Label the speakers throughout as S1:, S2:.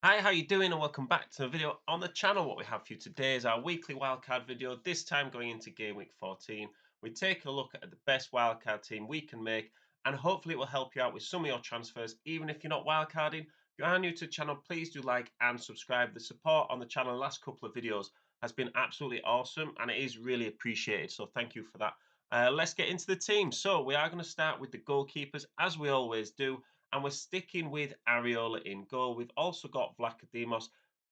S1: Hi, how you doing? And welcome back to a video on the channel. What we have for you today is our weekly wildcard video. This time going into game week 14, we're taking a look at the best wildcard team we can make, and hopefully it will help you out with some of your transfers, even if you're not wildcarding. If you are new to the channel, please do like and subscribe. The support on the channel the last couple of videos has been absolutely awesome, and it is really appreciated. So thank you for that. Let's get into the team. So we are going to start with the goalkeepers, as we always do, and we're sticking with Areola in goal. We've also got Vlachodimos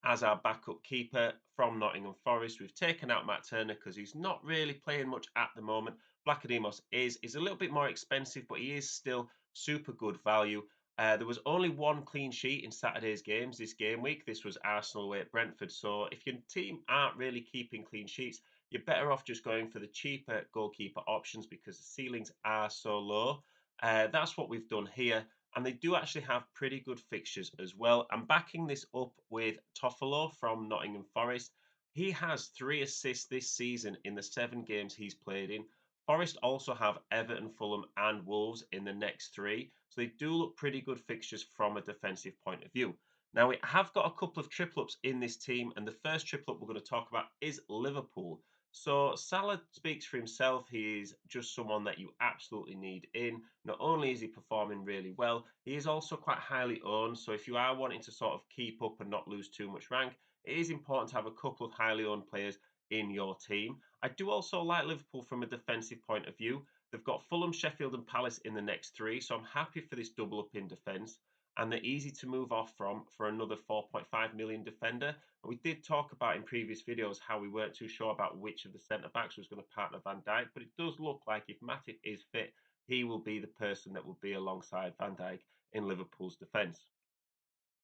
S1: as our backup keeper from Nottingham Forest. We've taken out Matt Turner because he's not really playing much at the moment. Vlachodimos is a little bit more expensive, but he is still super good value. There was only one clean sheet in Saturday's games this game week. This was Arsenal away at Brentford. So if your team aren't really keeping clean sheets, you're better off just going for the cheaper goalkeeper options because the ceilings are so low. That's what we've done here, and they do actually have pretty good fixtures as well. I'm backing this up with Toffolo from Nottingham Forest. He has 3 assists this season in the 7 games he's played in. Forest also have Everton, Fulham, and Wolves in the next three, so they do look pretty good fixtures from a defensive point of view. Now, we have got a couple of triple ups in this team, and the first triple up we're going to talk about is Liverpool. So Salah speaks for himself. He's just someone that you absolutely need in. Not only is he performing really well, he is also quite highly owned. So if you are wanting to sort of keep up and not lose too much rank, it is important to have a couple of highly owned players in your team. I do also like Liverpool from a defensive point of view. They've got Fulham, Sheffield, and Palace in the next three, so I'm happy for this double up in defence. And they're easy to move off from for another 4.5 million defender. We did talk about in previous videos how we weren't too sure about which of the centre backs was going to partner Van Dijk, but it does look like if Matip is fit, he will be the person that will be alongside Van Dijk in Liverpool's defence.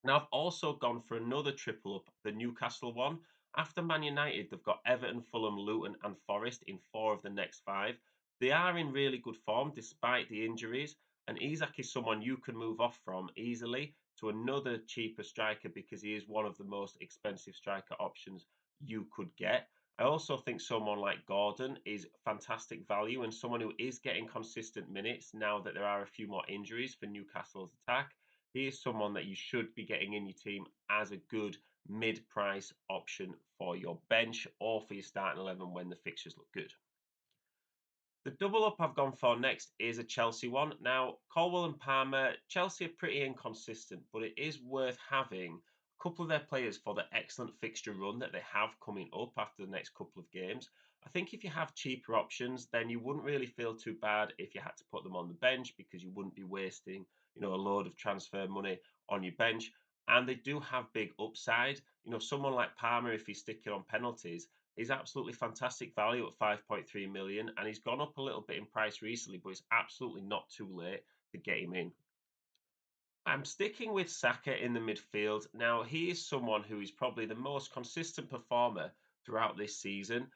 S1: Now, I've also gone for another triple up, the Newcastle one. After Man United, they've got Everton, Fulham, Luton, and Forest in 4 of the next 5. They are in really good form despite the injuries, and Isak is someone you can move off from easily to another cheaper striker because he is one of the most expensive striker options you could get. I also think someone like Gordon is fantastic value and someone who is getting consistent minutes now that there are a few more injuries for Newcastle's attack. He is someone that you should be getting in your team as a good mid-price option for your bench or for your starting 11 when the fixtures look good. The double up I've gone for next is a Chelsea one. Now, Colwell and Palmer, Chelsea are pretty inconsistent, but it is worth having a couple of their players for the excellent fixture run that they have coming up after the next couple of games. I think if you have cheaper options, then you wouldn't really feel too bad if you had to put them on the bench because you wouldn't be wasting, a load of transfer money on your bench. And they do have big upside. Someone like Palmer, if he's sticking on penalties, he's absolutely fantastic value at 5.3 million, and he's gone up a little bit in price recently, but it's absolutely not too late to get him in. I'm sticking with Saka in the midfield. Now, he is someone who is probably the most consistent performer throughout this season.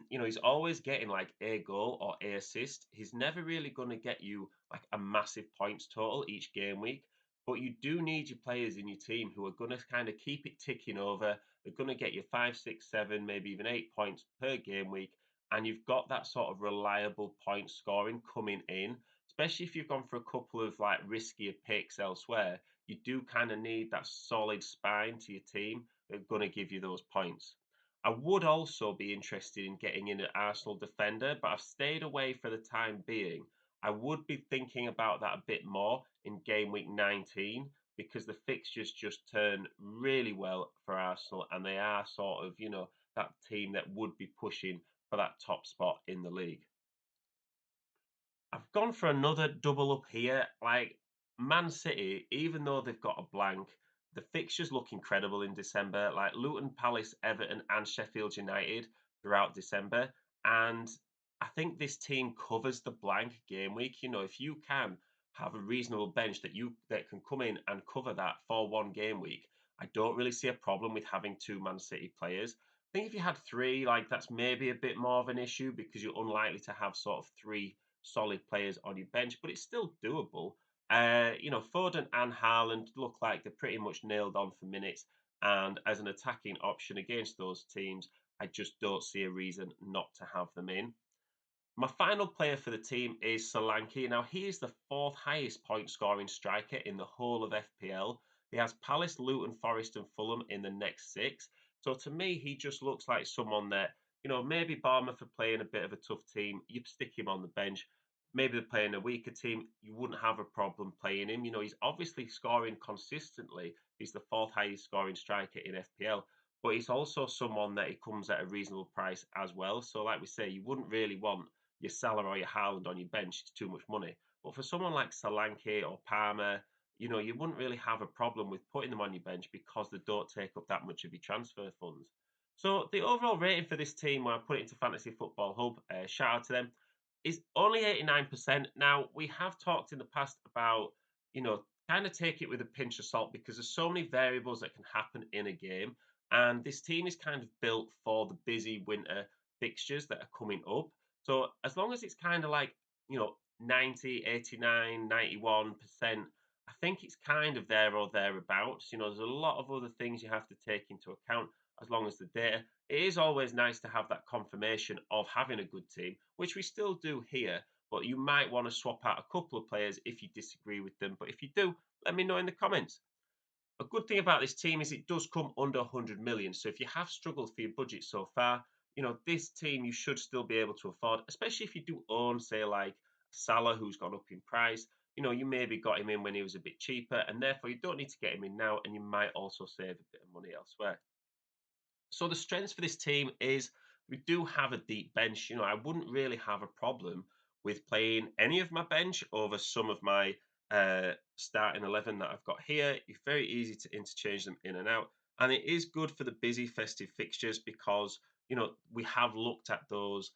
S1: He's always getting like a goal or a assist. He's never really going to get you like a massive points total each game week, but you do need your players in your team who are going to kind of keep it ticking over. They're going to get you 5, 6, 7, maybe even 8 points per game week, and you've got that sort of reliable point scoring coming in, especially if you've gone for a couple of like riskier picks elsewhere. You do kind of need that solid spine to your team that's going to give you those points. I would also be interested in getting in an Arsenal defender, but I've stayed away for the time being. I would be thinking about that a bit more in game week 19 because the fixtures just turn really well for Arsenal and they are sort of, that team that would be pushing for that top spot in the league. I've gone for another double up here. Like Man City, even though they've got a blank, the fixtures look incredible in December. Like Luton, Palace, Everton, and Sheffield United throughout December. And I think this team covers the blank game week. If you can have a reasonable bench that can come in and cover that for one game week, I don't really see a problem with having two Man City players. I think if you had three, like that's maybe a bit more of an issue because you're unlikely to have sort of three solid players on your bench, but it's still doable. Foden and Haaland look like they're pretty much nailed on for minutes. And as an attacking option against those teams, I just don't see a reason not to have them in. My final player for the team is Solanke. Now, he is the fourth highest point scoring striker in the whole of FPL. He has Palace, Luton, Forest, and Fulham in the next six. So to me, he just looks like someone that, maybe Bournemouth are playing a bit of a tough team. You'd stick him on the bench. Maybe they're playing a weaker team. You wouldn't have a problem playing him. He's obviously scoring consistently. He's the fourth highest scoring striker in FPL, but he's also someone that he comes at a reasonable price as well. So, like we say, you wouldn't really want your Salah or your Haaland on your bench. It's too much money. But for someone like Solanke or Palmer, you wouldn't really have a problem with putting them on your bench because they don't take up that much of your transfer funds. So the overall rating for this team, when I put it into Fantasy Football Hub, shout out to them, is only 89%. Now, we have talked in the past about, kind of take it with a pinch of salt because there's so many variables that can happen in a game. And this team is kind of built for the busy winter fixtures that are coming up. So as long as it's kind of like, 90, 89, 91%, I think it's kind of there or thereabouts. There's a lot of other things you have to take into account as long as the data. It is always nice to have that confirmation of having a good team, which we still do here. But you might want to swap out a couple of players if you disagree with them. But if you do, let me know in the comments. A good thing about this team is it does come under 100 million. So if you have struggled for your budget so far, this team you should still be able to afford, especially if you do own, say, like Salah, who's gone up in price. You maybe got him in when he was a bit cheaper, and therefore you don't need to get him in now, and you might also save a bit of money elsewhere. So the strengths for this team is we do have a deep bench. I wouldn't really have a problem with playing any of my bench over some of my starting 11 that I've got here. It's very easy to interchange them in and out. And it is good for the busy festive fixtures because, we have looked at those,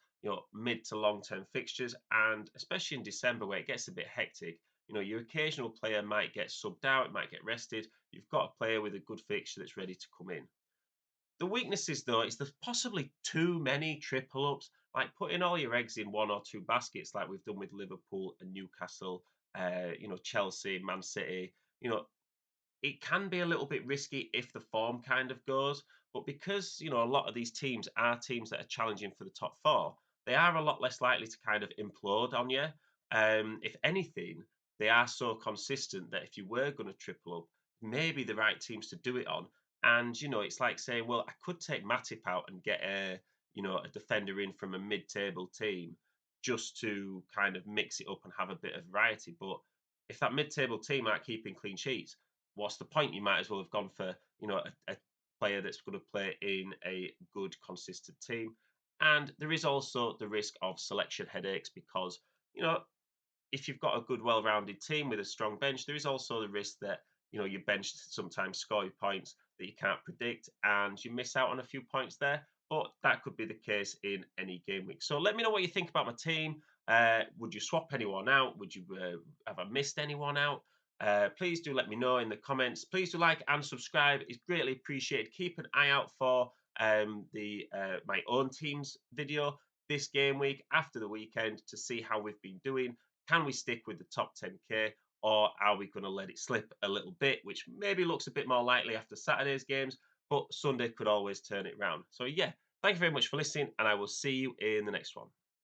S1: mid to long term fixtures. And especially in December where it gets a bit hectic, your occasional player might get subbed out, it might get rested. You've got a player with a good fixture that's ready to come in. The weaknesses, though, is there's possibly too many triple ups, like putting all your eggs in one or two baskets, like we've done with Liverpool and Newcastle, Chelsea, Man City. It can be a little bit risky if the form kind of goes, but because, a lot of these teams are teams that are challenging for the top four, they are a lot less likely to kind of implode on you. If anything, they are so consistent that if you were going to triple up, maybe the right teams to do it on. And, it's like saying, well, I could take Matip out and get a defender in from a mid-table team just to kind of mix it up and have a bit of variety. But if that mid-table team aren't keeping clean sheets, what's the point? You might as well have gone for, a player that's going to play in a good, consistent team. And there is also the risk of selection headaches because, you know, if you've got a good, well-rounded team with a strong bench, there is also the risk that your bench sometimes score you points that you can't predict, and you miss out on a few points there. But that could be the case in any game week. So let me know what you think about my team. Would you swap anyone out? Would you have I missed anyone out? Please do let me know in the comments. Please do like and subscribe. It's greatly appreciated. Keep an eye out for the my own team's video this game week after the weekend to see how we've been doing. Can we stick with the top 10k, or are we going to let it slip a little bit, which maybe looks a bit more likely after Saturday's games, but Sunday could always turn it round. So, yeah, thank you very much for listening, and I will see you in the next one.